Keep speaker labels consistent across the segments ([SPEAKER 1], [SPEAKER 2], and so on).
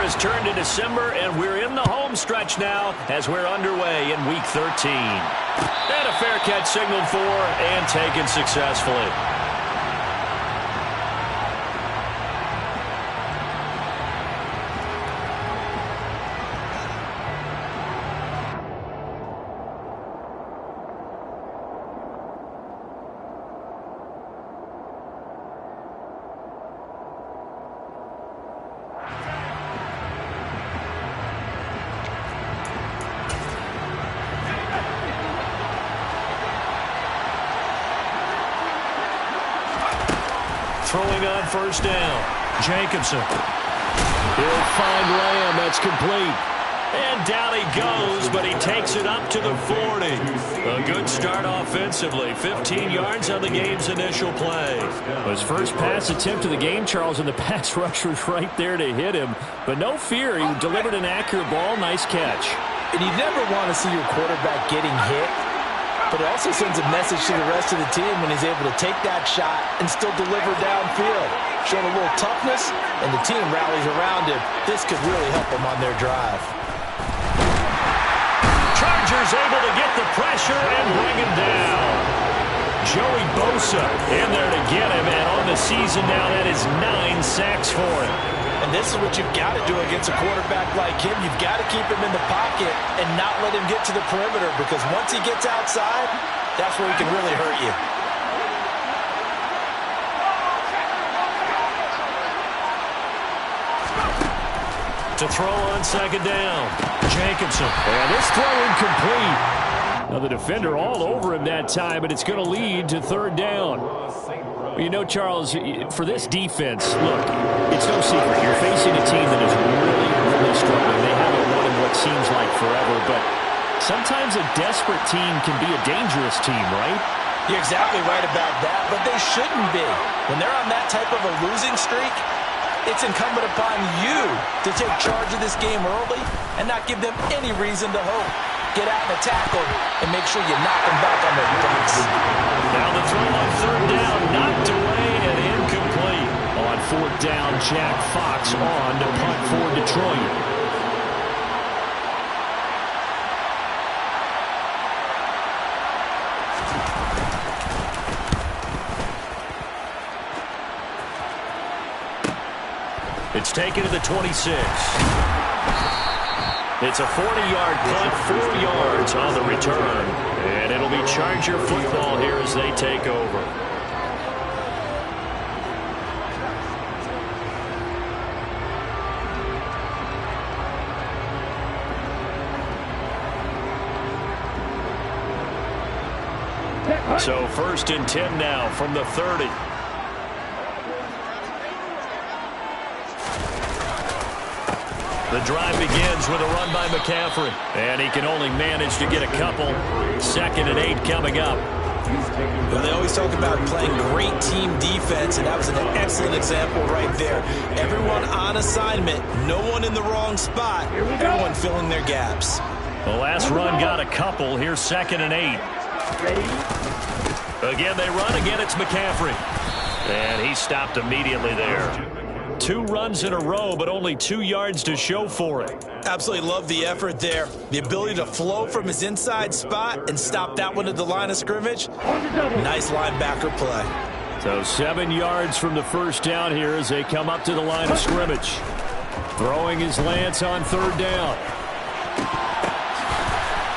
[SPEAKER 1] has turned to December, and we're in the home stretch now as we're underway in Week 13. And a fair catch signaled for and taken successfully. Throwing on first down, Jacobson. He'll find Lamb. That's complete. And down he goes, but he takes it up to the 40. A good start offensively. 15 yards on the game's initial play.
[SPEAKER 2] His first pass attempt of the game, Charles, and the pass rusher was right there to hit him. But no fear, he delivered an accurate ball. Nice catch.
[SPEAKER 3] And you never want to see your quarterback getting hit. But it also sends a message to the rest of the team when he's able to take that shot and still deliver downfield. Showing a little toughness, and the team rallies around him. This could really help them on their drive.
[SPEAKER 1] Chargers able to get the pressure and bring him down. Joey Bosa in there to get him, and on the season now, that is 9 sacks for him.
[SPEAKER 3] And this is what you've got to do against a quarterback like him. You've got to keep him in the pocket and not let him get to the perimeter, because once he gets outside, that's where he can really hurt you.
[SPEAKER 1] To throw on second down, Jacobson. And this throw incomplete. Now the defender all over him that time, but it's going to lead to third down. You know, Charles, for this defense, look, it's no secret. You're facing a team that is really struggling. They haven't won in what seems like forever, but sometimes a desperate team can be a dangerous team, right?
[SPEAKER 3] You're exactly right about that, but they shouldn't be. When they're on that type of a losing streak, it's incumbent upon you to take charge of this game early and not give them any reason to hope. Get out and tackle and make sure you knock them back on their butts.
[SPEAKER 1] Now the throw on third down, knocked away and incomplete. On fourth down, Jack Fox on to punt for Detroit. It's taken to the 26. It's a 40-yard punt, 4 yards on the return. And it'll be Charger football here as they take over. So 1st and 10 now from the 30. The drive begins with a run by McCaffrey. And he can only manage to get a couple. 2nd and 8 coming up.
[SPEAKER 3] Well, they always talk about playing great team defense, and that was an excellent example right there. Everyone on assignment, no one in the wrong spot, everyone filling their gaps.
[SPEAKER 1] The last run got a couple. Here's 2nd and 8. Again, they run. Again, it's McCaffrey. And he stopped immediately there. 2 runs in a row, but only 2 yards to show for it.
[SPEAKER 3] Absolutely love the effort there. The ability to flow from his inside spot and stop that one at the line of scrimmage. Nice linebacker play.
[SPEAKER 1] So 7 yards from the first down here as they come up to the line of scrimmage. Throwing his Lance on third down.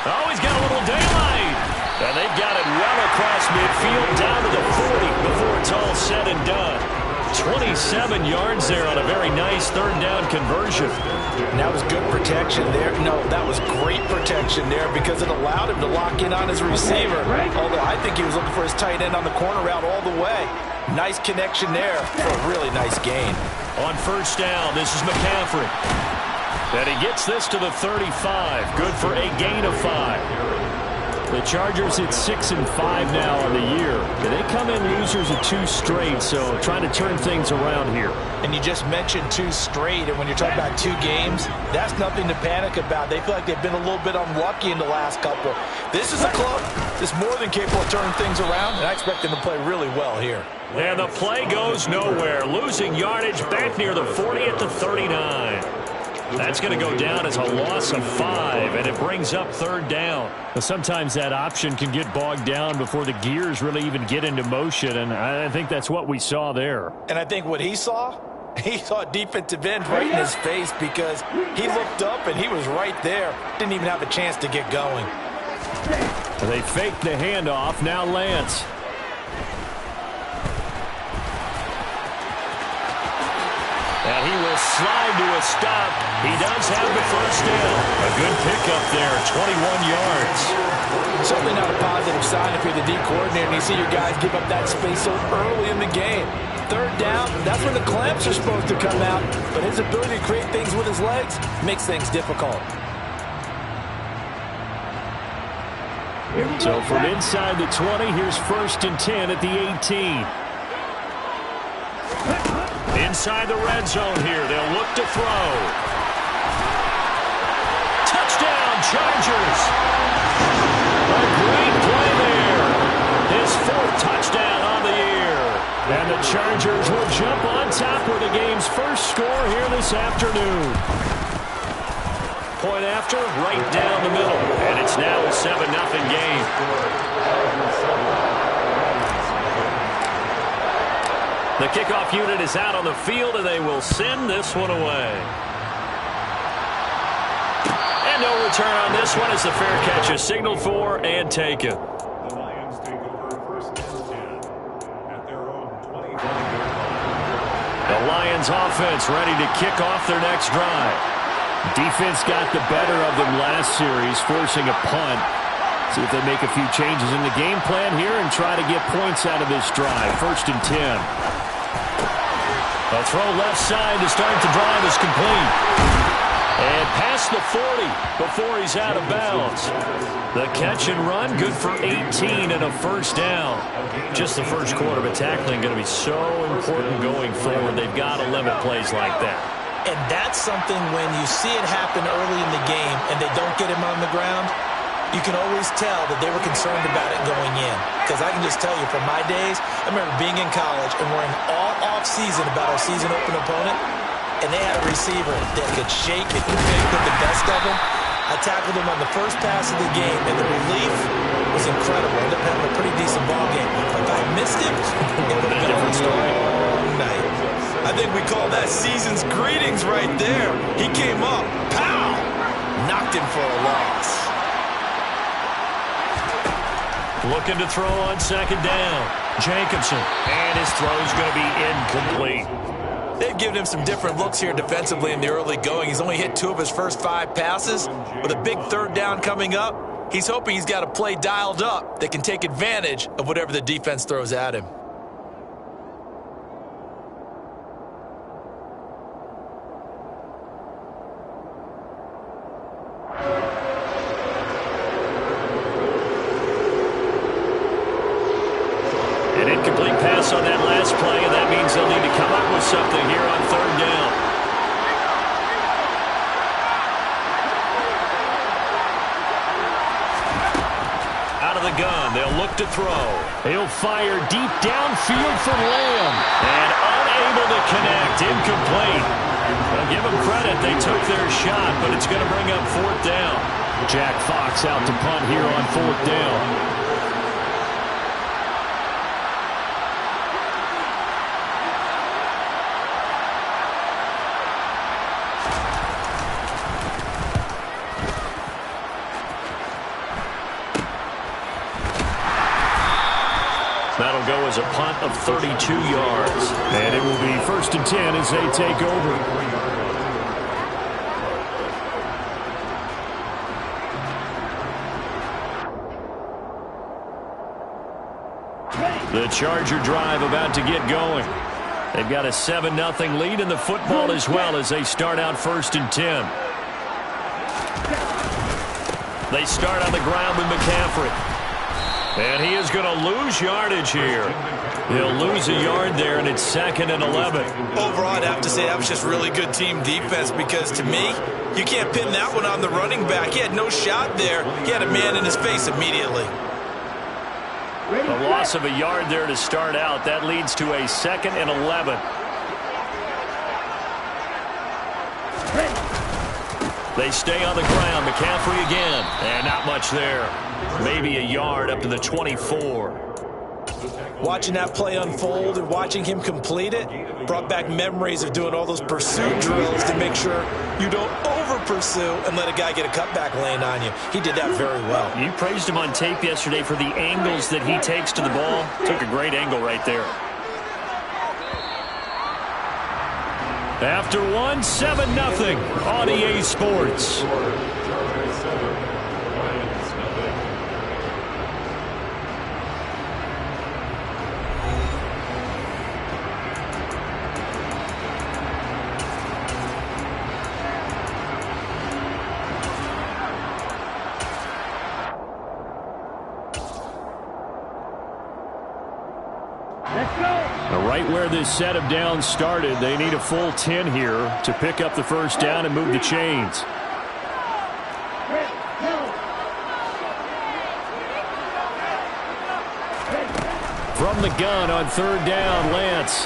[SPEAKER 1] Oh, he's got a little daylight. And they've got it well across midfield down to the 40 before it's all said and done. 27 yards there on a very nice third down conversion.
[SPEAKER 3] And that was good protection there. No, that was great protection there because it allowed him to lock in on his receiver. Although I think he was looking for his tight end on the corner route all the way. Nice connection there for a really nice gain.
[SPEAKER 1] On first down, this is McCaffrey. And he gets this to the 35. Good for a gain of 5. The Chargers at 6-5 now on the year. They come in losers of 2 straight, so trying to turn things around here.
[SPEAKER 3] And you just mentioned 2 straight, and when you're talking about 2 games, that's nothing to panic about. They feel like they've been a little bit unlucky in the last couple. This is a club that's more than capable of turning things around, and I expect them to play really well here.
[SPEAKER 1] And the play goes nowhere. Losing yardage back near the 40 at the 39. That's going to go down as a loss of 5, and it brings up third down.
[SPEAKER 2] Well, sometimes that option can get bogged down before the gears really even get into motion, and I think that's what we saw there.
[SPEAKER 3] And I think what he saw defensive end right in his face, because he looked up and he was right there. Didn't even have a chance to get going.
[SPEAKER 2] They faked the handoff. Now Lance.
[SPEAKER 1] And he will slide to a stop. He does have the first down. A good pickup there, 21 yards.
[SPEAKER 3] Certainly not a positive sign if you're the D coordinator and you see your guys give up that space so early in the game. Third down, that's when the clamps are supposed to come out. But his ability to create things with his legs makes things difficult.
[SPEAKER 2] So from inside the 20, here's 1st and 10 at the 18.
[SPEAKER 1] Inside the red zone here, they'll look to throw. Touchdown, Chargers. A great play there. His 4th touchdown on the year. And the Chargers will jump on top with the game's first score here this afternoon. Point after, right down the middle. And it's now a 7-0 game. The kickoff unit is out on the field, and they will send this one away. And no return on this one as the fair catch is signaled for and taken.
[SPEAKER 4] The Lions take over 1st and 10 at their own 20.
[SPEAKER 1] The Lions offense ready to kick off their next drive.
[SPEAKER 2] Defense got the better of them last series, forcing a punt. See if they make a few changes in the game plan here and try to get points out of this drive. 1st and 10.
[SPEAKER 1] A throw left side to start the drive is complete. And past the 40 before he's out of bounds. The catch and run, good for 18 and a first down. Just the first quarter, but tackling going to be so important going forward. They've got to limit plays like that.
[SPEAKER 3] And that's something when you see it happen early in the game and they don't get him on the ground, you can always tell that they were concerned about it going in. Because I can just tell you from my days, I remember being in college and worrying all off-season about our season open opponent, and they had a receiver that could shake it and fake with the best of them. I tackled him on the first pass of the game, and the relief was incredible. Ended up having a pretty decent ball game. If I missed him, it would have been a different story. Night. I think we call that season's greetings right there. He came up, pow, knocked him for a loss.
[SPEAKER 1] Looking to throw on 2nd down. Jacobson. And his throw is going to be incomplete.
[SPEAKER 3] They've given him some different looks here defensively in the early going. He's only hit 2 of his first 5 passes. With a big 3rd down coming up, he's hoping he's got a play dialed up that can take advantage of whatever the defense throws at him.
[SPEAKER 1] An incomplete pass on that last play, and that means they'll need to come up with something here on 3rd down. Out of the gun, they'll look to throw.
[SPEAKER 2] He'll fire deep downfield for Lamb.
[SPEAKER 1] And unable to connect, incomplete. Well, give them credit, they took their shot, but it's going to bring up 4th down.
[SPEAKER 2] Jack Fox out to punt here on 4th down.
[SPEAKER 1] That'll go as a punt of 32 yards.
[SPEAKER 2] And it will be 1st and 10 as they take over.
[SPEAKER 1] The Charger drive about to get going. They've got a 7-0 lead in the football as well as they start out 1st and 10. They start on the ground with McCaffrey. And he is going to lose yardage here. He'll lose a yard there, and it's 2nd and 11.
[SPEAKER 3] Overall, I'd have to say that was just really good team defense because, to me, you can't pin that one on the running back. He had no shot there. He had a man in his face immediately.
[SPEAKER 1] A loss of a yard there to start out. That leads to a 2nd and 11. They stay on the ground. McCaffrey again. And not much there. Maybe a yard up to the 24.
[SPEAKER 3] Watching that play unfold and watching him complete it brought back memories of doing all those pursuit drills to make sure you don't over-pursue and let a guy get a cutback lane on you. He did that very well.
[SPEAKER 1] You praised him on tape yesterday for the angles that he takes to the ball. Took a great angle right there. After one, 7-0 on EA Sports. Right where this set of downs started, they need a full 10 here to pick up the first down and move the chains. From the gun on third down, Lance.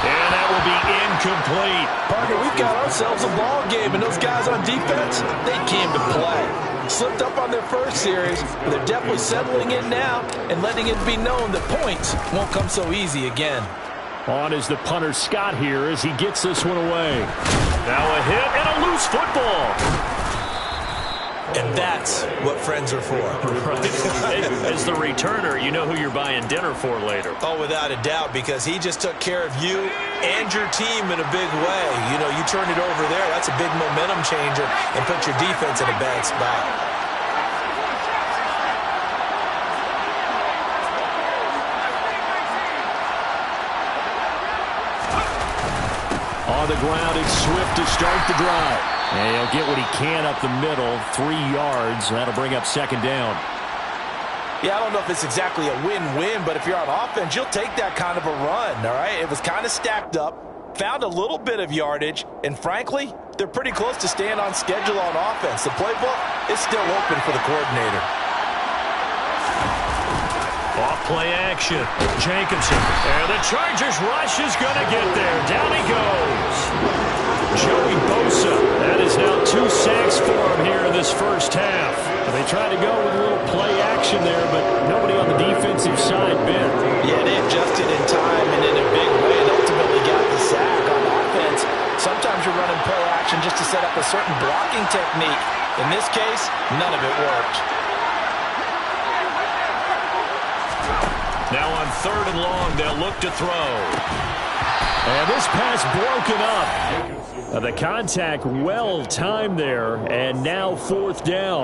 [SPEAKER 1] And that will be incomplete.
[SPEAKER 3] Parker, we've got ourselves a ball game, and those guys on defense, they came to play. Slipped up on their first series, but they're definitely settling in now and letting it be known that points won't come so easy again.
[SPEAKER 1] On is the punter Scott here as he gets this one away. Now a hit and a loose football.
[SPEAKER 3] And that's what friends are for.
[SPEAKER 1] As the returner, you know who you're buying dinner for later.
[SPEAKER 3] Oh, without a doubt, because he just took care of you and your team in a big way. You know, you turned it over there. That's a big momentum changer and put your defense in a bad spot.
[SPEAKER 1] On the ground, it's Swift to start the drive. And he'll get what he can up the middle, 3 yards. That'll bring up second down.
[SPEAKER 3] Yeah, I don't know if it's exactly a win-win, but if you're on offense, you'll take that kind of a run, all right? It was kind of stacked up, found a little bit of yardage, and frankly, they're pretty close to staying on schedule on offense. The playbook is still open for the coordinator.
[SPEAKER 1] Off play action. Jacobson. And the Chargers rush is going to get there. Down he goes. Joey Bosa. That is now 2 sacks for him here in this first half. They tried to go with a little play action there, but nobody on the defensive side bent.
[SPEAKER 3] Yeah, they adjusted in time and in a big way and ultimately got the sack on offense. Sometimes you're running play action just to set up a certain blocking technique. In this case, none of it worked.
[SPEAKER 1] Now on third and long, they'll look to throw. And this pass broken up. The contact well timed there, and now fourth down.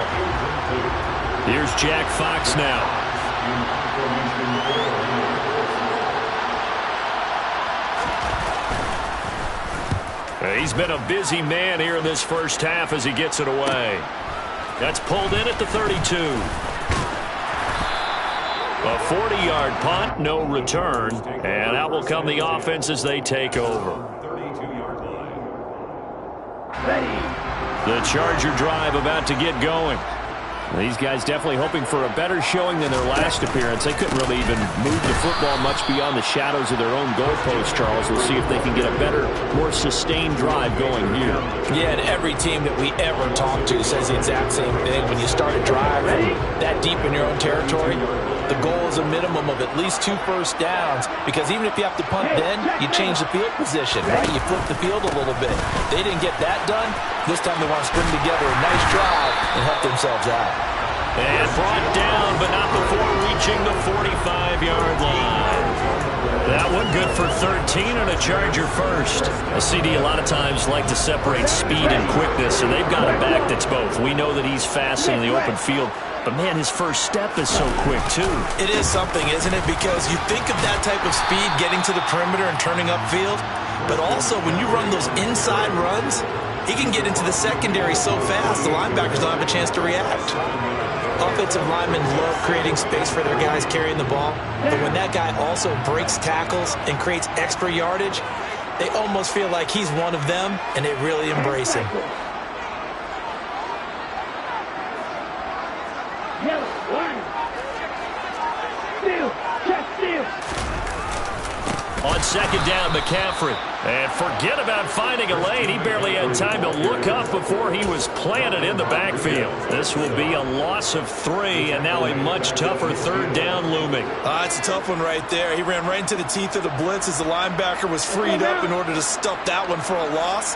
[SPEAKER 1] Here's Jack Fox now. He's been a busy man here in this first half as he gets it away. That's pulled in at the 32. A 40-yard punt, no return, and out will come the offense as they take over. The Charger drive about to get going. These guys definitely hoping for a better showing than their last appearance. They couldn't really even move the football much beyond the shadows of their own goalpost, Charles. We'll see if they can get a better, more sustained drive going here.
[SPEAKER 3] Yeah, and every team that we ever talk to says the exact same thing. When you start a drive that deep in your own territory, the goal is a minimum of at least 2 first downs, because even if you have to punt then, you change the field position, right? You flip the field a little bit. They didn't get that done. This time they want to string together a nice drive and help themselves out.
[SPEAKER 1] And brought down, but not before reaching the 45-yard line. That one good for 13 and a Charger first. A CD a lot of times like to separate speed and quickness, and they've got a back that's both. We know that he's fast in the open field, but man, his first step is so quick too.
[SPEAKER 3] It is something, isn't it? Because you think of that type of speed getting to the perimeter and turning upfield, but also when you run those inside runs, he can get into the secondary so fast the linebackers don't have a chance to react. Offensive linemen love creating space for their guys carrying the ball, but when that guy also breaks tackles and creates extra yardage, they almost feel like he's one of them, and they really embrace him.
[SPEAKER 1] On second down, McCaffrey. And forget about finding a lane. He barely had time to look up before he was planted in the backfield. This will be a loss of 3, and now a much tougher third down looming.
[SPEAKER 3] It's a tough one right there. He ran right into the teeth of the blitz as the linebacker was freed up in order to stuff that one for a loss.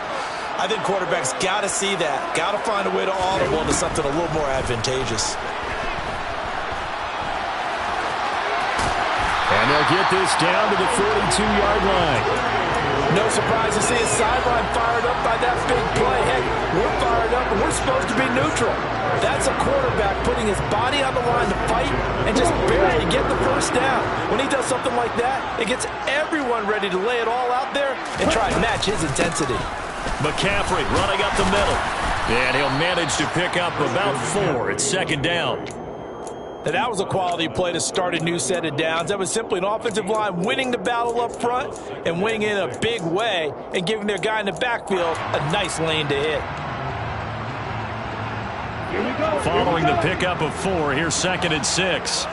[SPEAKER 3] I think quarterbacks got to see that. Got to find a way to audible into something a little more advantageous.
[SPEAKER 1] And they'll get this down to the 42-yard line.
[SPEAKER 3] No surprise to see his sideline fired up by that big play. Hey, we're fired up, and we're supposed to be neutral. That's a quarterback putting his body on the line to fight and just barely get the first down. When he does something like that, it gets everyone ready to lay it all out there and try and match his intensity.
[SPEAKER 1] McCaffrey running up the middle. And he'll manage to pick up about 4 at second down.
[SPEAKER 3] And that was a quality play to start a new set of downs. That was simply an offensive line winning the battle up front and winning in a big way and giving their guy in the backfield a nice lane to hit.
[SPEAKER 1] Following the pickup of 4, here's 2nd and 6.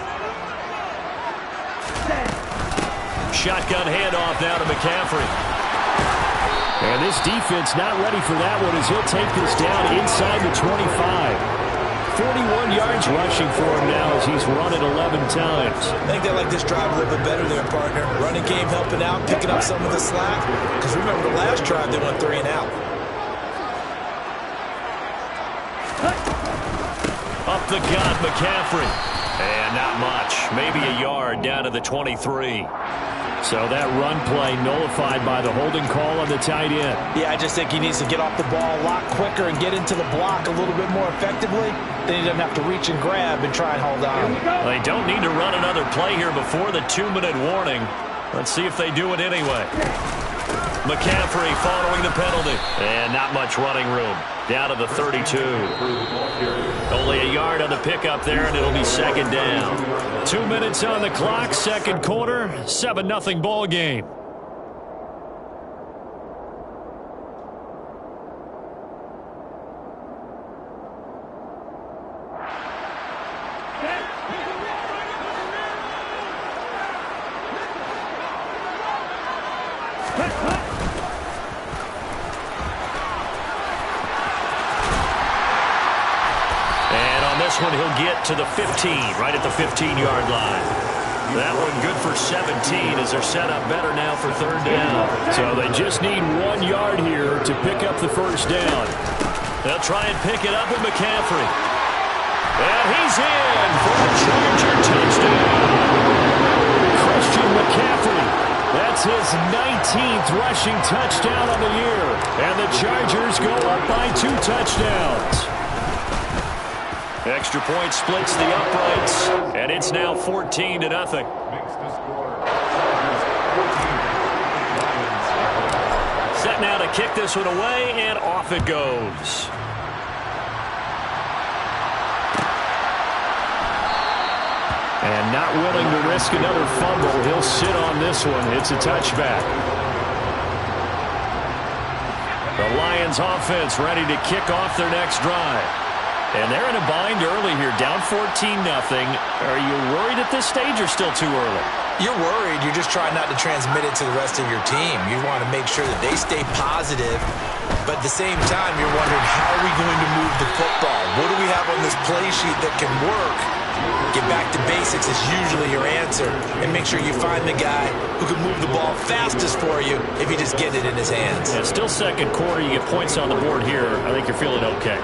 [SPEAKER 1] Shotgun handoff now to McCaffrey. And this defense not ready for that one as he'll take this down inside the 25. 41 yards rushing for him now as he's run it 11 times.
[SPEAKER 3] I think they like this drive a little bit better there, partner. Running game helping out, picking up some of the slack. Because remember the last drive, they went 3 and out.
[SPEAKER 1] Up the gut, McCaffrey. And not much. Maybe a yard down to the 23. So that run play nullified by the holding call on the tight end.
[SPEAKER 3] Yeah, I just think he needs to get off the ball a lot quicker and get into the block a little bit more effectively. Then he doesn't have to reach and grab and try and hold on.
[SPEAKER 1] They don't need to run another play here before the 2-minute warning. Let's see if they do it anyway. McCaffrey following the penalty. And not much running room. Down to the 32. Only a yard on the pickup there, and it'll be second down. 2 minutes on the clock, second quarter, 7-0 ball game. One he'll get to the 15, right at the 15-yard line. That one good for 17 as they're set up better now for third down.
[SPEAKER 2] So they just need 1 yard here to pick up the first down.
[SPEAKER 1] They'll try and pick it up with McCaffrey. And he's in for the Charger touchdown.
[SPEAKER 2] Christian McCaffrey. That's his 19th rushing touchdown on the year. And the Chargers go up by 2 touchdowns.
[SPEAKER 1] Extra point splits the uprights, and it's now 14-0. Set now to kick this one away, and off it goes.
[SPEAKER 2] And not willing to risk another fumble, he'll sit on this one. It's a touchback.
[SPEAKER 1] The Lions offense ready to kick off their next drive. And they're in a bind early here, down 14-0. Are you worried at this stage or still too early?
[SPEAKER 3] You're worried. You're just trying not to transmit it to the rest of your team. You want to make sure that they stay positive, but at the same time, you're wondering, how are we going to move the football? What do we have on this play sheet that can work? Get back to basics is usually your answer, and make sure you find the guy who can move the ball fastest for you if you just get it in his hands.
[SPEAKER 1] Yeah, still second quarter. You get points on the board here. I think you're feeling okay.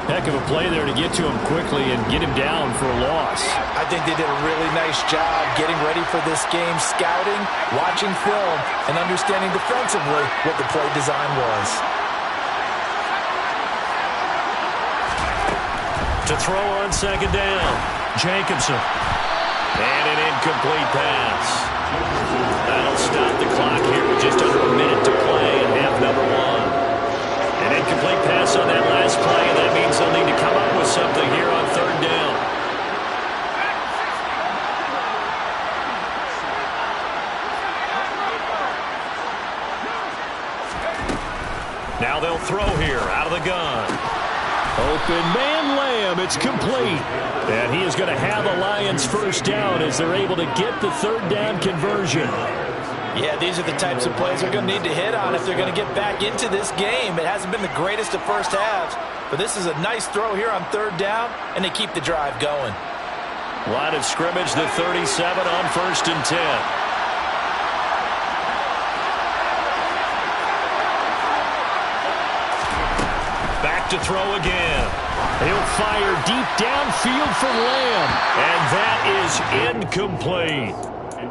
[SPEAKER 2] Heck of a play there to get to him quickly and get him down for a loss.
[SPEAKER 3] I think they did a really nice job getting ready for this game, scouting, watching film, and understanding defensively what the play design was.
[SPEAKER 1] To throw on second down, Jacobson. And an incomplete pass. That'll stop the clock here with just under a minute to play in half number 1. An incomplete pass on that last play, and that means they'll need to come up with something here on third down. Now they'll throw here out of the gun.
[SPEAKER 2] Open man Lamb, it's complete.
[SPEAKER 1] And he is going to have the Lions first down as they're able to get the third down conversion.
[SPEAKER 3] Yeah, these are the types of plays they're going to need to hit on if they're going to get back into this game. It hasn't been the greatest of first halves, but this is a nice throw here on third down, and they keep the drive going.
[SPEAKER 1] Line of scrimmage, the 37 on 1st and 10. Back to throw again. He'll fire deep downfield for Lamb, and that is incomplete.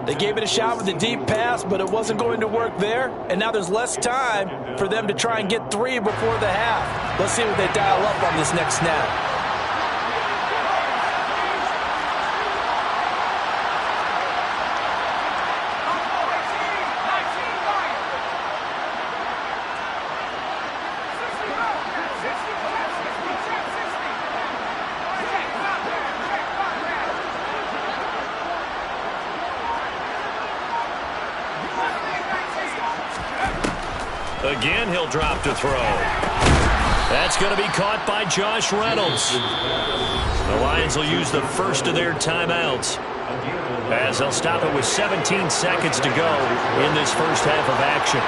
[SPEAKER 3] They gave it a shot with a deep pass, but it wasn't going to work there, and now there's less time for them to try and get 3 before the half. Let's see what they dial up on this next snap.
[SPEAKER 1] Again, he'll drop to throw. That's going to be caught by Josh Reynolds. The Lions will use the first of their timeouts, as they'll stop it with 17 seconds to go in this first half of action.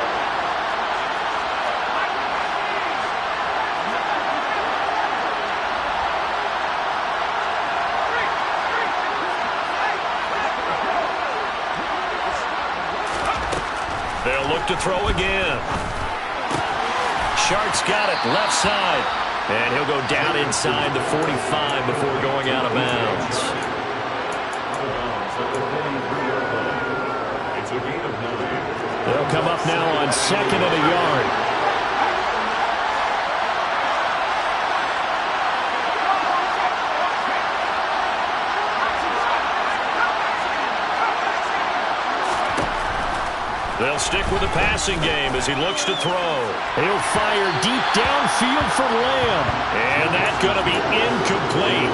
[SPEAKER 1] They'll look to throw again. Shark's got it, left side. And he'll go down inside the 45 before going out of bounds. They'll come up now on 2nd and a yard. They'll stick with the passing game as he looks to throw. He'll fire deep downfield for Lamb. And that's going to be incomplete.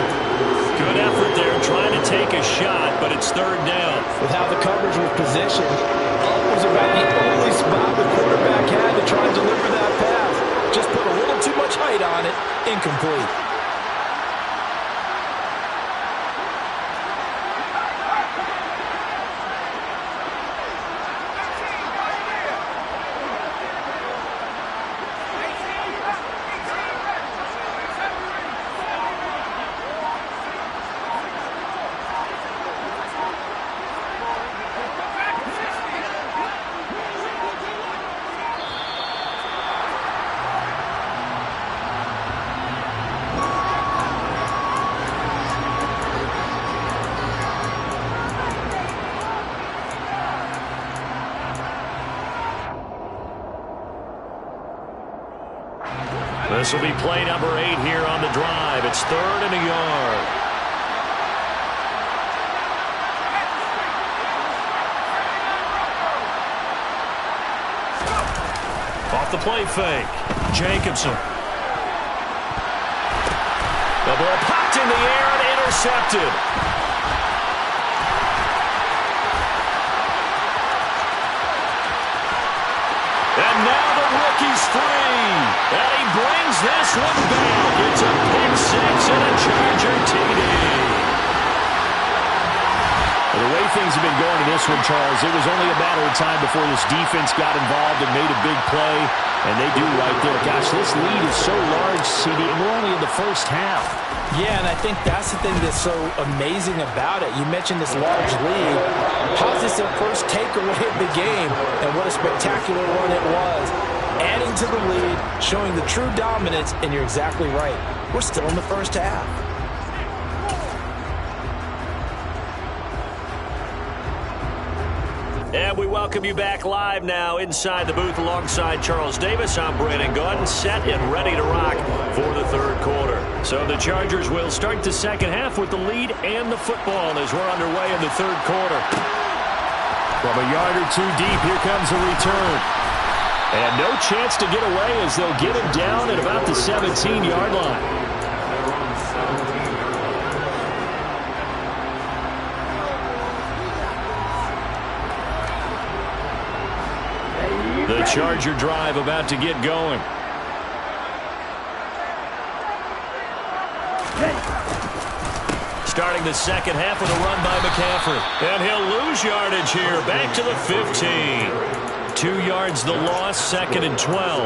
[SPEAKER 1] Good effort there trying to take a shot, but it's 3rd down.
[SPEAKER 3] With how the coverage was positioned, up was about the only spot the quarterback had to try and deliver that pass. Just put a little too much height on it. Incomplete.
[SPEAKER 1] This will be play number 8 here on the drive. It's 3rd and a yard. Off the play fake. Jacobson. The ball popped in the air and intercepted. And now the rookie's free. And he brings this one back. It's a pick 6 and a Charger TD.
[SPEAKER 2] Well, the way things have been going in this one, Charles, it was only a matter of time before this defense got involved and made a big play. And they do right there. Gosh, this lead is so large, CD, and we're only in the first half.
[SPEAKER 3] Yeah, and I think that's the thing that's so amazing about it. You mentioned this large lead. How's this their first takeaway of the game? And what a spectacular run it was. Adding to the lead, showing the true dominance, and you're exactly right. We're still in the first half.
[SPEAKER 1] And we welcome you back live now inside the booth alongside Charles Davis. I'm Brandon Gaudin, set and ready to rock for the 3rd quarter. So the Chargers will start the second half with the lead and the football as we're underway in the 3rd quarter.
[SPEAKER 2] From a yard or 2 deep, here comes a return.
[SPEAKER 1] And no chance to get away as they'll get him down at about the 17-yard line. The Charger drive about to get going. starting the second half with a run by McCaffrey. And he'll lose yardage here, back to the 15. 2 yards the loss, 2nd and 12.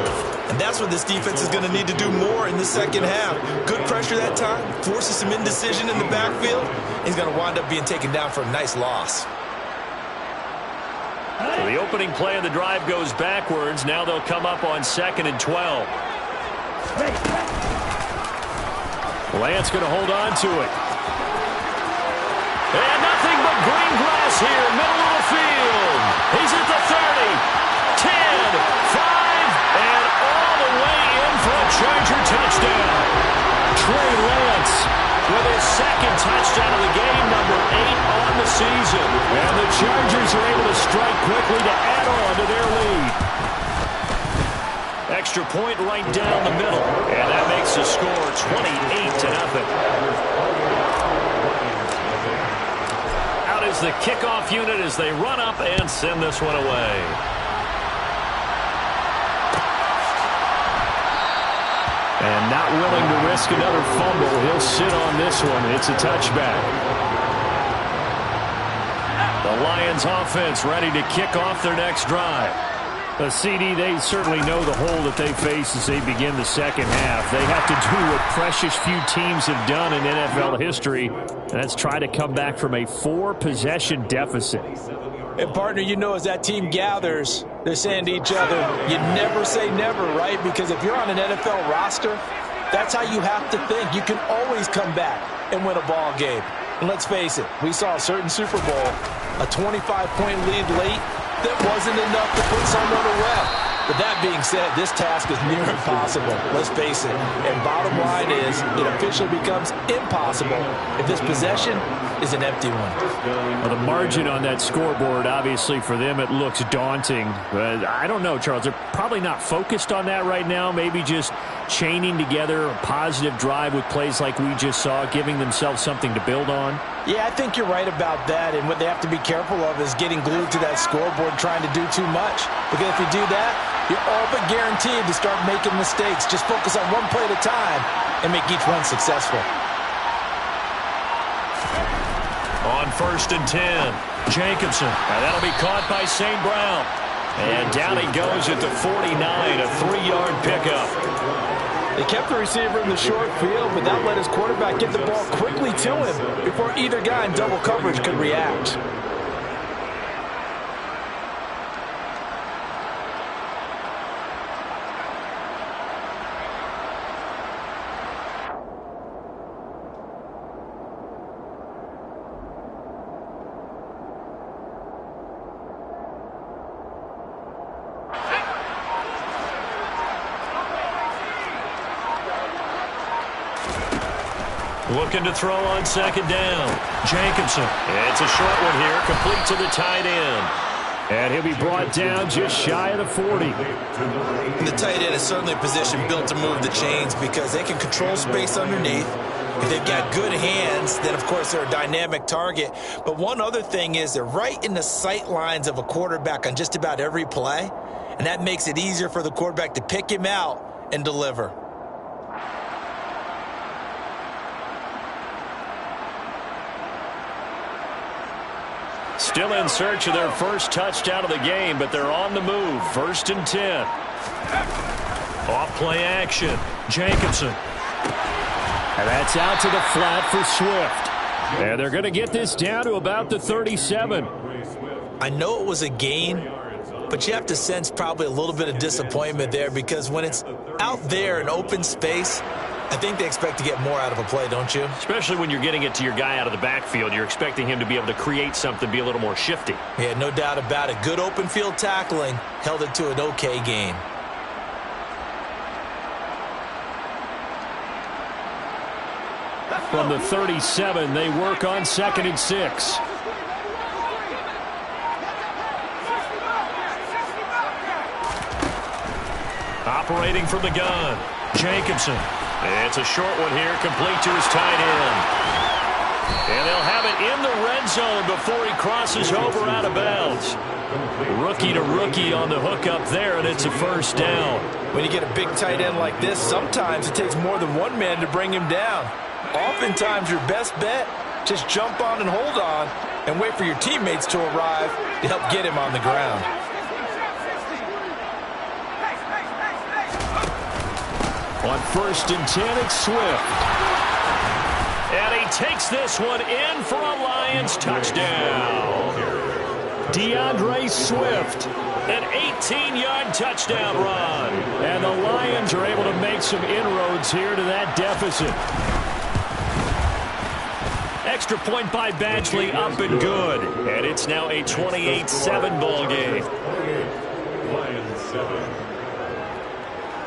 [SPEAKER 3] And that's what this defense is going to need to do more in the second half. Good pressure that time, forces some indecision in the backfield. He's going to wind up being taken down for a nice loss.
[SPEAKER 1] So the opening play of the drive goes backwards. Now they'll come up on 2nd and 12. Lance going to hold on to it. And nothing but green grass here, middle of the field. He's at the 30, 10, 5, and all the way in for a Charger touchdown. Trey Lance with his 2nd touchdown of the game, number 8 on the season. And the Chargers are able to strike quickly to add on to their lead. Extra point right down the middle. And that makes the score 28-0. Out is the kickoff unit as they run up and send this one away. And not willing to risk another fumble. He'll sit on this one. It's a touchback. The Lions offense ready to kick off their next drive. The CD, they certainly know the hole that they face as they begin the second half. They have to do what precious few teams have done in NFL history, and that's try to come back from a 4-possession deficit.
[SPEAKER 3] And, partner, you know as that team gathers, they're saying to each other, you never say never, right? Because if you're on an NFL roster, that's how you have to think. You can always come back and win a ball game. And let's face it, we saw a certain Super Bowl, a 25-point lead late, that wasn't enough to put someone away. But that being said, this task is near impossible. Let's face it. And bottom line is, it officially becomes impossible if this possession is an empty one.
[SPEAKER 1] Well, the margin on that scoreboard, obviously, for them, it looks daunting. But I don't know, Charles. They're probably not focused on that right now. Maybe just chaining together a positive drive with plays like we just saw, giving themselves something to build on.
[SPEAKER 3] Yeah, I think you're right about that. And what they have to be careful of is getting glued to that scoreboard, trying to do too much. Because if you do that, you're all but guaranteed to start making mistakes. Just focus on one play at a time and make each one successful.
[SPEAKER 1] On 1st and 10, Jacobson. And that'll be caught by St. Brown. And down he goes at the 49, a 3-yard pickup.
[SPEAKER 3] They kept the receiver in the short field, but that let his quarterback get the ball quickly to him before either guy in double coverage could react.
[SPEAKER 1] Looking to throw on 2nd down. Jacobson. It's a short one here, complete to the tight end. And he'll be brought down just shy of the 40.
[SPEAKER 3] And the tight end is certainly a position built to move the chains because they can control space underneath. If they've got good hands, then, of course, they're a dynamic target. But one other thing is they're right in the sight lines of a quarterback on just about every play, and that makes it easier for the quarterback to pick him out and deliver.
[SPEAKER 1] Still in search of their first touchdown of the game, but they're on the move. 1st and 10. Off play action. Jacobson. And that's out to the flat for Swift. And they're going to get this down to about the 37.
[SPEAKER 3] I know it was a gain, but you have to sense probably a little bit of disappointment there because when it's out there in open space, I think they expect to get more out of a play, don't you?
[SPEAKER 1] Especially when you're getting it to your guy out of the backfield. You're expecting him to be able to create something, be a little more shifty.
[SPEAKER 3] Yeah, no doubt about it. Good open field tackling held it to an okay gain.
[SPEAKER 1] From the 37, they work on 2nd and 6. Operating from the gun, Jacobson. It's a short one here, complete to his tight end. And they'll have it in the red zone before he crosses over out of bounds. Rookie to rookie on the hook up there, and it's a 1st down.
[SPEAKER 3] When you get a big tight end like this, sometimes it takes more than one man to bring him down. Oftentimes, your best bet, Just jump on and hold on and wait for your teammates to arrive to help get him on the ground.
[SPEAKER 1] On 1st and 10, it's Swift. And he takes this one in for a Lions touchdown. DeAndre Swift, an 18-yard touchdown run. And the Lions are able to make some inroads here to that deficit. Extra point by Badgley, up and good. And it's now a 28-7 ball game.
[SPEAKER 4] Lions 7.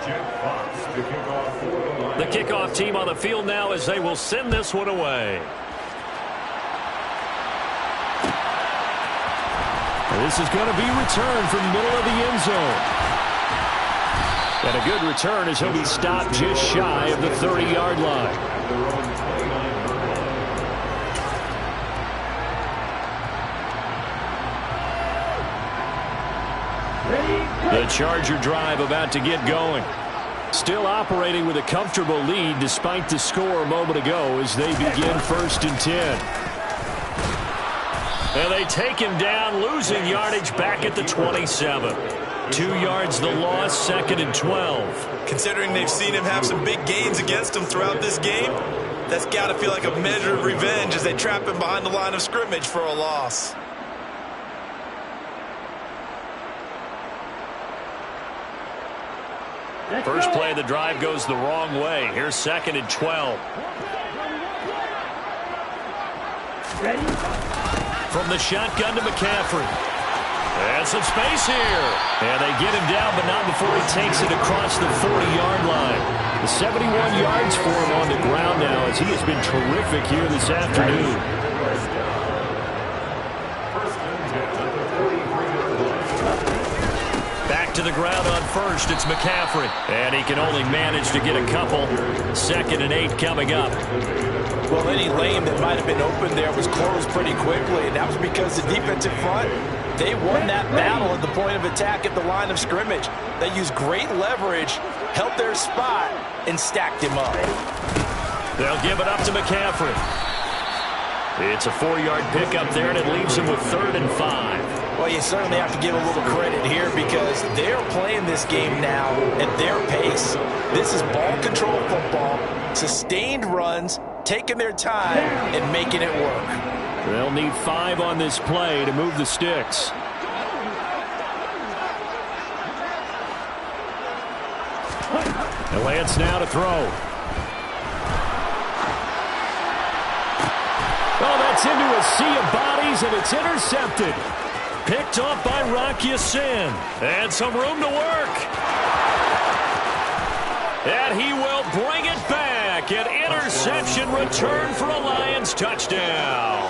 [SPEAKER 4] Jack Fox to kick off for the Lions.
[SPEAKER 1] The kickoff team on the field now as they will send this one away. This is going to be returned from the middle of the end zone. And a good return as he'll be stopped just shy of the 30-yard line. The Charger drive about to get going. Still operating with a comfortable lead despite the score a moment ago as they begin 1st and 10. And they take him down, losing yardage back at the 27. 2 yards the loss, 2nd and 12.
[SPEAKER 3] Considering they've seen him have some big gains against him throughout this game, that's got to feel like a measure of revenge as they trap him behind the line of scrimmage for a loss.
[SPEAKER 1] First play of the drive goes the wrong way. Here's 2nd and 12.
[SPEAKER 5] Ready?
[SPEAKER 1] From the shotgun to McCaffrey. And some space here. And they get him down, but not before he takes it across the 40-yard line. The 71 yards for him on the ground now as he has been terrific here this afternoon. Back to the ground on 1st. It's McCaffrey. And he can only manage to get a couple. 2nd and 8 coming up.
[SPEAKER 3] Well, any lane that might have been open there was closed pretty quickly, and that was because the defensive front, they won that battle at the point of attack at the line of scrimmage. They used great leverage, held their spot, and stacked him up.
[SPEAKER 1] They'll give it up to McCaffrey. It's a 4-yard pickup there, and it leaves him with 3rd and 5.
[SPEAKER 3] Well, you certainly have to give a little credit here because they're playing this game now at their pace. This is ball control football, sustained runs, taking their time and making it work.
[SPEAKER 1] They'll need 5 on this play to move the sticks. And Lance now to throw. Oh, that's into a sea of bodies, and it's intercepted. Picked off by Rock Ya-Sin. And some room to work. And he will bring it back. An interception return for a Lions touchdown.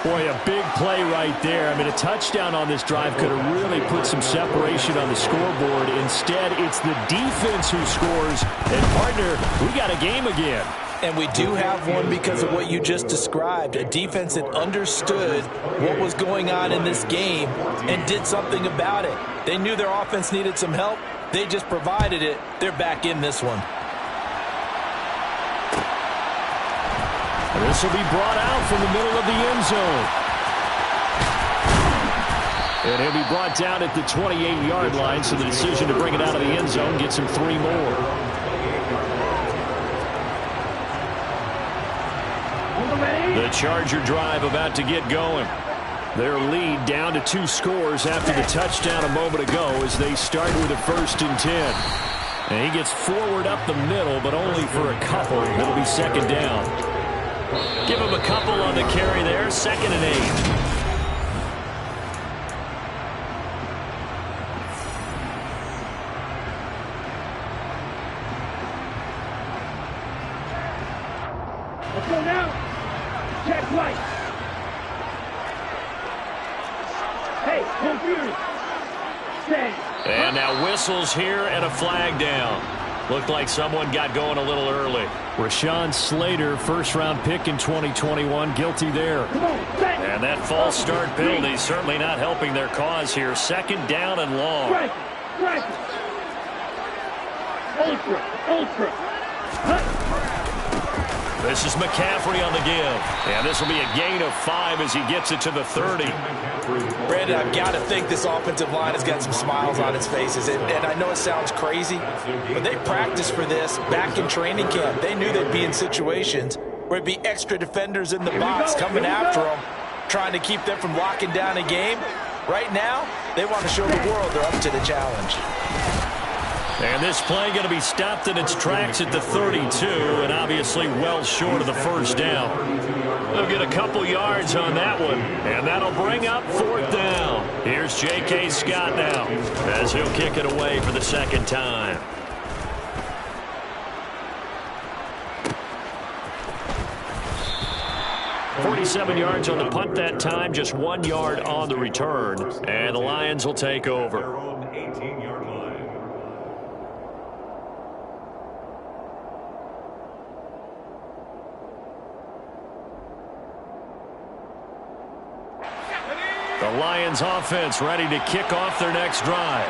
[SPEAKER 1] Boy, a big play right there. I mean, a touchdown on this drive could have really put some separation on the scoreboard. Instead, it's the defense who scores. And, partner, we got a game again.
[SPEAKER 3] And we do have one because of what you just described. A defense that understood what was going on in this game and did something about it. They knew their offense needed some help. They just provided it. They're back in this one.
[SPEAKER 1] And this will be brought out from the middle of the end zone. And he'll be brought down at the 28-yard line, so the decision to bring it out of the end zone gets him 3 more. The Charger drive about to get going. Their lead down to 2 scores after the touchdown a moment ago as they start with a 1st and 10. And he gets forward up the middle, but only for a couple. It'll be 2nd down. Give him a couple on the carry there. 2nd and 8.
[SPEAKER 5] Let's go now. Check right. Hey, home fury. Stay.
[SPEAKER 1] And now whistles here and a flag down. Looked like someone got going a little early. Rashawn Slater, first-round pick in 2021, guilty there. And that false start penalty certainly not helping their cause here. 2nd down and long.
[SPEAKER 5] Strike. Ultra.
[SPEAKER 1] This is McCaffrey on the give. And this will be a gain of 5 as he gets it to the 30.
[SPEAKER 3] Brandon, I've got to think this offensive line has got some smiles on its faces. And I know it sounds crazy, but they practiced for this back in training camp. They knew they'd be in situations where it'd be extra defenders in the box coming after them, trying to keep them from locking down a game. Right now, they want to show the world they're up to the challenge.
[SPEAKER 1] And this play going to be stopped in its tracks at the 32, and obviously well short of the first down. They'll get a couple yards on that one, and that'll bring up 4th down. Here's J.K. Scott now as he'll kick it away for the second time. .47 yards on the punt that time, just 1 yard on the return, and the Lions will take over. The Lions offense ready to kick off their next drive.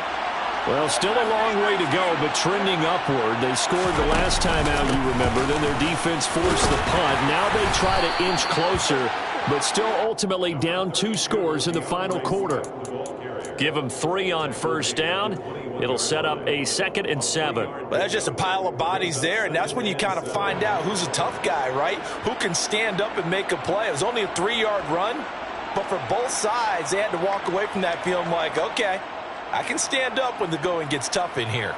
[SPEAKER 1] Well, still a long way to go, but trending upward. They scored the last time out, you remember. Then their defense forced the punt. Now they try to inch closer, but still ultimately down 2 scores in the final quarter. Give them 3 on first down. It'll set up a 2nd and 7.
[SPEAKER 3] Well, that's just a pile of bodies there, and that's when you kind of find out who's a tough guy, right? Who can stand up and make a play. It was only a 3-yard run. But for both sides, they had to walk away from that feeling like, okay, I can stand up when the going gets tough in here.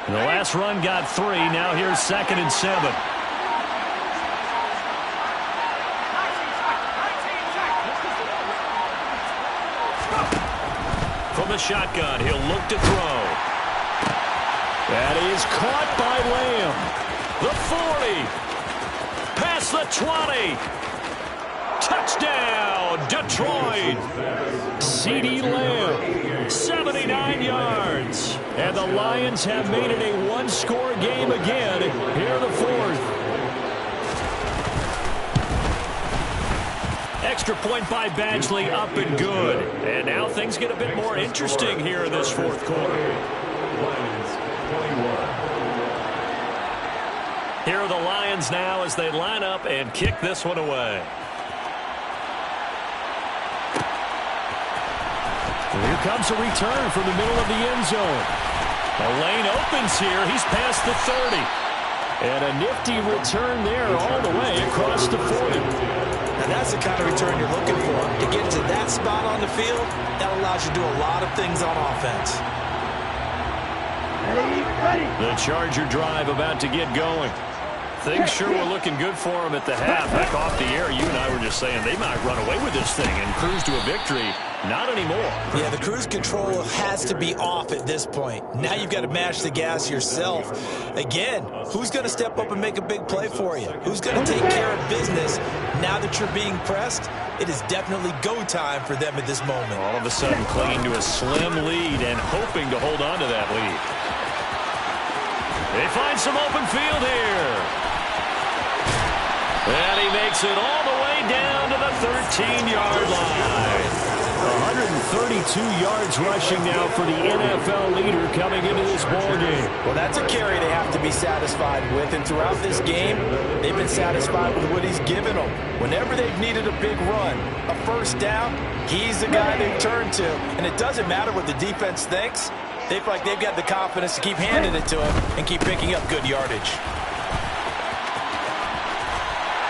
[SPEAKER 1] And the last run got 3. Now here's 2nd and 7. From the shotgun, he'll look to throw. That is caught by Lamb. The 40. Past the 20. Touchdown, Detroit. CeeDee Lamb, 79 yards. And the Lions have made it a 1-score game again here in the 4th. Extra point by Badgley, up and good. And now things get a bit more interesting here in this 4th quarter. Here are the Lions now as they line up and kick this one away. Here comes a return from the middle of the end zone. The lane opens here. He's past the 30. And a nifty return there all the way across the 40.
[SPEAKER 3] And that's the kind of return you're looking for. To get to that spot on the field, that allows you to do a lot of things on offense.
[SPEAKER 1] The Charger drive about to get going. Things sure were looking good for them at the half. Back off the air, you and I were just saying they might run away with this thing and cruise to a victory. Not anymore.
[SPEAKER 3] Yeah, the cruise control has to be off at this point. Now you've got to mash the gas yourself. Again, who's going to step up and make a big play for you? Who's going to take care of business now that you're being pressed? It is definitely go time for them at this moment.
[SPEAKER 1] All of a sudden clinging to a slim lead and hoping to hold on to that lead. They find some open field here. And he makes it all the way down to the 13-yard line. 132 yards rushing now for the NFL leader coming into this ballgame.
[SPEAKER 3] Well, that's a carry they have to be satisfied with. And throughout this game, they've been satisfied with what he's given them. Whenever they've needed a big run, a first down, he's the guy they turn to. And it doesn't matter what the defense thinks. They feel like they've got the confidence to keep handing it to him and keep picking up good yardage.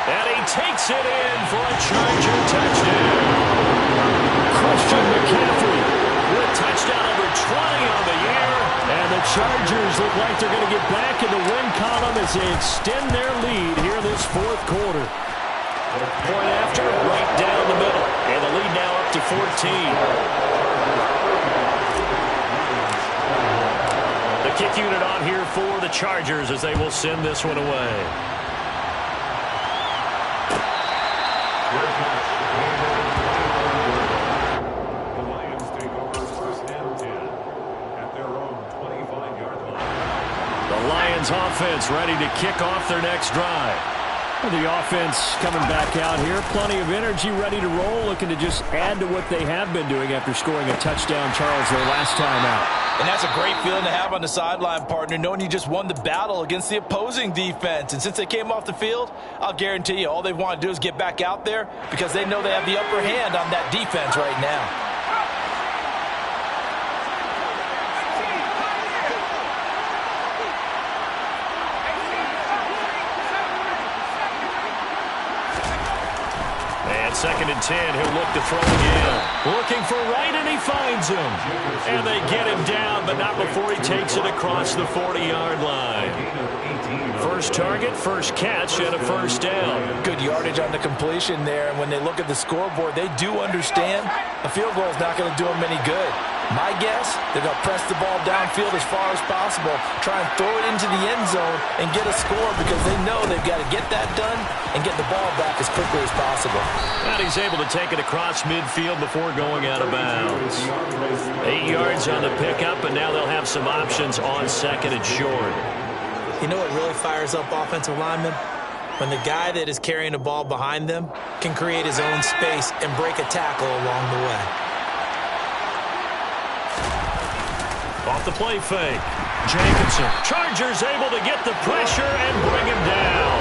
[SPEAKER 1] And he takes it in for a Charger touchdown. Christian McCaffrey with touchdown number 20 on the year. And the Chargers look like they're going to get back in the win column as they extend their lead here in this 4th quarter. Point after, right down the middle. And the lead now up to 14. The kick unit on here for the Chargers as they will send this one away.
[SPEAKER 4] The Lions take over first and 10 at their own 25-yard line.
[SPEAKER 1] The Lions offense ready to kick off their next drive. The offense coming back out here. Plenty of energy, ready to roll, looking to just add to what they have been doing after scoring a touchdown, Charles, their last time out.
[SPEAKER 3] And that's a great feeling to have on the sideline, partner, knowing you just won the battle against the opposing defense. And since they came off the field, I'll guarantee you all they want to do is get back out there because they know they have the upper hand on that defense right now.
[SPEAKER 1] Second and 10, he'll look to throw again. Looking for right, and he finds him. And they get him down, but not before he takes it across the 40-yard line. First target, first catch, and a first down.
[SPEAKER 3] Good yardage on the completion there, and when they look at the scoreboard, they do understand a field goal is not going to do them any good. My guess, they're going to press the ball downfield as far as possible, try and throw it into the end zone and get a score because they know they've got to get that done and get the ball back as quickly as possible.
[SPEAKER 1] And he's able to take it across midfield before going out of bounds. 8 yards on the pickup, and now they'll have some options on second and short.
[SPEAKER 3] You know what really fires up offensive linemen? When the guy that is carrying the ball behind them can create his own space and break a tackle along the way.
[SPEAKER 1] Off the play fake. Jacobson. Chargers able to get the pressure and bring him down.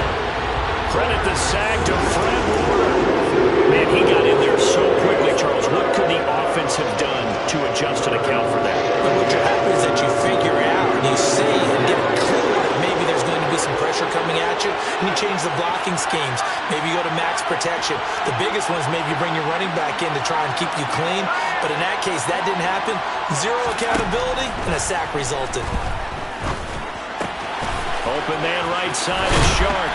[SPEAKER 1] Credit the sack to Fred Warner. Man, he got in there so quickly, Charles. What could the offense have done to adjust and account for that?
[SPEAKER 3] But what you're happy is that you figure out and you see and get it clear that maybe there's going to be some pressure coming at you, and you change the blocking schemes. Maybe you go to max protection. The biggest one is maybe you bring your running back in to try and keep you clean. But in that case, that didn't happen. Zero accountability, and a sack resulted.
[SPEAKER 1] Open man right side is Sharp.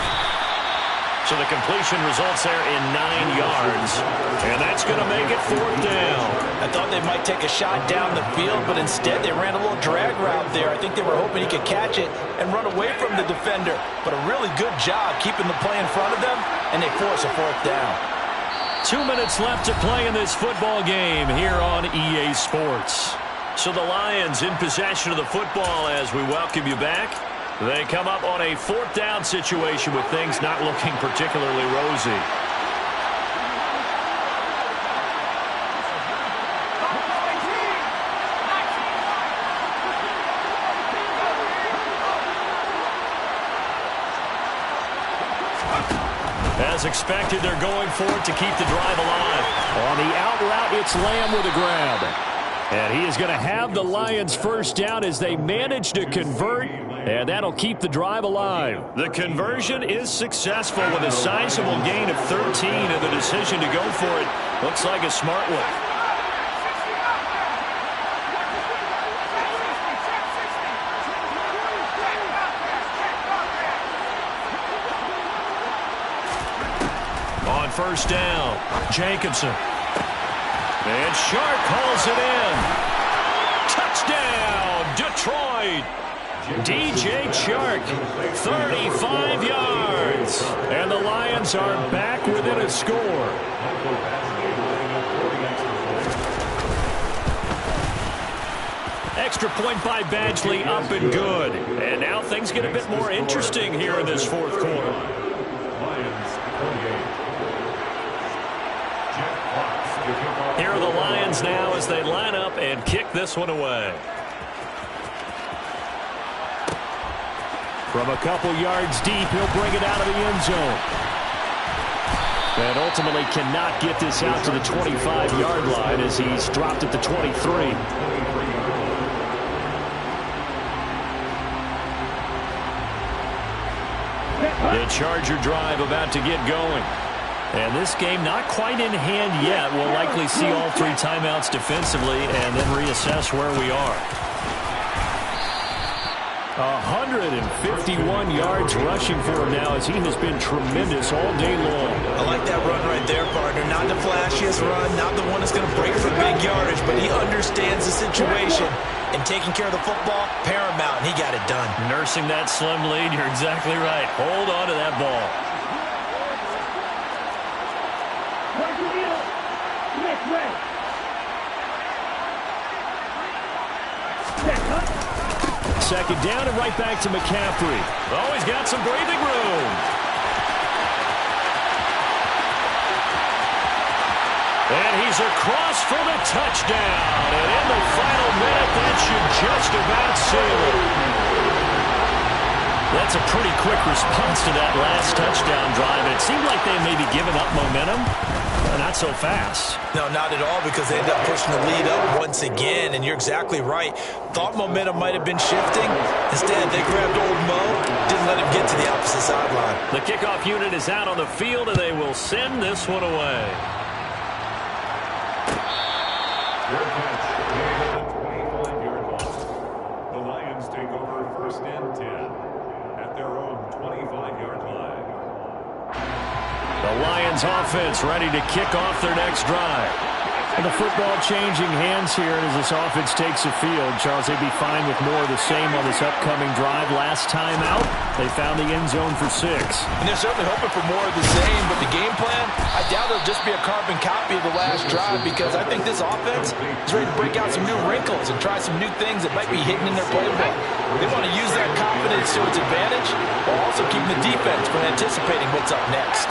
[SPEAKER 1] So the completion results there in 9 yards. And that's going to make it 4th down.
[SPEAKER 3] I thought they might take a shot down the field, but instead they ran a little drag route there. I think they were hoping he could catch it and run away from the defender. But a really good job keeping the play in front of them, and they force a 4th down.
[SPEAKER 1] 2 minutes left to play in this football game here on EA Sports. So the Lions in possession of the football as we welcome you back. They come up on a 4th down situation with things not looking particularly rosy. As expected, they're going for it to keep the drive alive. On the out route, it's Lamb with a grab. And he is going to have the Lions first down as they manage to convert, and that'll keep the drive alive. The conversion is successful with a sizable gain of 13, and the decision to go for it looks like a smart one. On first down, Jacobson. And Sharp calls it in. Touchdown, Detroit. DJ Chark, 35 yards. And the Lions are back within a score. Extra point by Badgley, up and good. And now things get a bit more interesting here in this 4th quarter. Here are the Lions now as they line up and kick this one away. From a couple yards deep, he'll bring it out of the end zone. And ultimately cannot get this out to the 25-yard line as he's dropped at the 23. The Charger drive about to get going. And this game not quite in hand yet. We'll likely see all 3 timeouts defensively and then reassess where we are. 151 yards rushing for him now as he has been tremendous all day long.
[SPEAKER 3] I like that run right there, partner. Not the flashiest run, not the one that's going to break for big yardage, but he understands the situation. And taking care of the football, paramount, and he got it done.
[SPEAKER 1] Nursing that slim lead, you're exactly right. Hold on to that ball. Second down and right back to McCaffrey. Oh, he's got some breathing room. And he's across for the touchdown. And in the final minute, that should just about seal it. That's a pretty quick response to that last touchdown drive. It seemed like they may be giving up momentum. Not so fast.
[SPEAKER 3] No, not at all, because they ended up pushing the lead up once again, and you're exactly right. Thought momentum might have been shifting. Instead, they grabbed old Mo, didn't let him get to the opposite sideline.
[SPEAKER 1] The kickoff unit is out on the field, and they will send this one away.
[SPEAKER 4] Their catch made at the 25-yard line. The Lions take over 1st and 10 at their own 25-yard line.
[SPEAKER 1] The Lions offense ready to kick off their next drive. And the football changing hands here as this offense takes the field. Charles, they'd be fine with more of the same on this upcoming drive. Last time out, they found the end zone for 6.
[SPEAKER 3] And they're certainly hoping for more of the same, but the game plan, I doubt it'll just be a carbon copy of the last drive, because I think this offense is ready to break out some new wrinkles and try some new things that might be hidden in their playbook. They want to use that confidence to its advantage, while also keeping the defense from anticipating what's up next.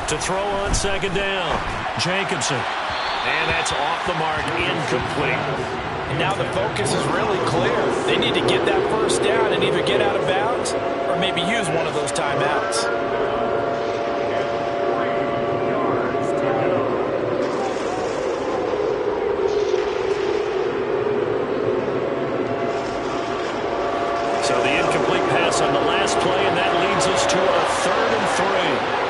[SPEAKER 1] To throw on 2nd down, Jacobson. And that's off the mark, incomplete.
[SPEAKER 3] And now the focus is really clear. They need to get that 1st down and either get out of bounds or maybe use one of those timeouts.
[SPEAKER 1] So the incomplete pass on the last play, and that leads us to a 3rd and 3.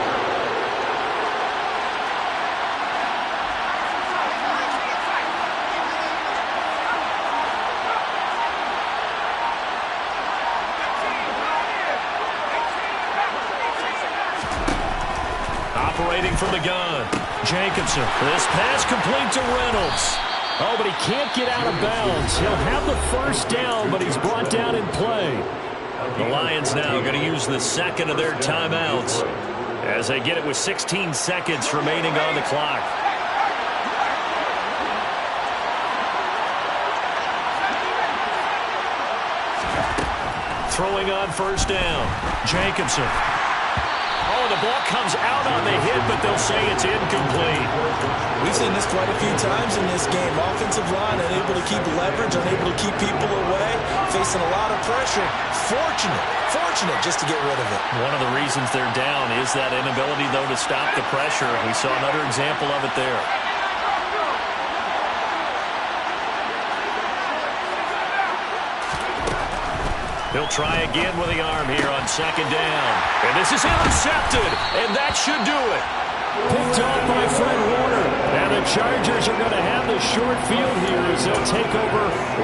[SPEAKER 1] Operating from the gun, Jacobson. This pass complete to Reynolds. Oh, but he can't get out of bounds. He'll have the 1st down, but he's brought down in play. The Lions now going to use the 2nd of their timeouts as they get it with 16 seconds remaining on the clock. Throwing on 1st down, Jacobson. Oh, the ball comes out on the hit, but they'll say it's incomplete.
[SPEAKER 3] We've seen this quite a few times in this game. Offensive line unable to keep leverage, unable to keep people away, facing a lot of pressure. Fortunate just to get rid of it.
[SPEAKER 1] One of the reasons they're down is that inability, though, to stop the pressure. We saw another example of it there. He'll try again with the arm here on 2nd down. And this is intercepted, and that should do it. Picked off by Fred Warner. And the Chargers are going to have the short field here as they'll take over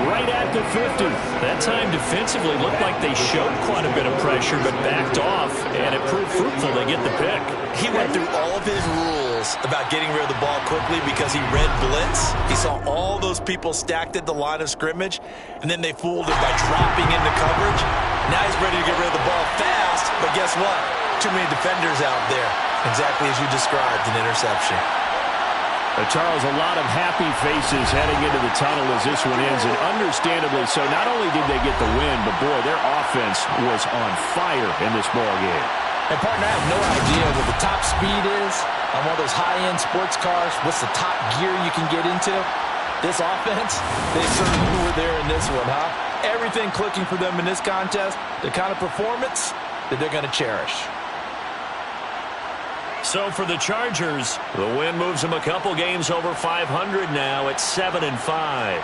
[SPEAKER 1] right at the 50. That time defensively looked like they showed quite a bit of pressure but backed off, and it proved fruitful. They get the pick.
[SPEAKER 3] He went through all of his rules about getting rid of the ball quickly because he read blitz. He saw all those people stacked at the line of scrimmage, and then they fooled him by dropping into coverage. Now he's ready to get rid of the ball fast, but guess what? Too many defenders out there. Exactly as you described, an interception.
[SPEAKER 2] Charles, a lot of happy faces heading into the tunnel as this one ends, and understandably so. Not only did they get the win, but boy, their offense was on fire in this ball game.
[SPEAKER 3] And partner, I have no idea what the top speed is on one of those high-end sports cars. What's the top gear you can get into? This offense, they certainly were there in this one, huh? Everything clicking for them in this contest, the kind of performance that they're going to cherish.
[SPEAKER 1] So for the Chargers, the win moves them a couple games over 500 now at 7-5.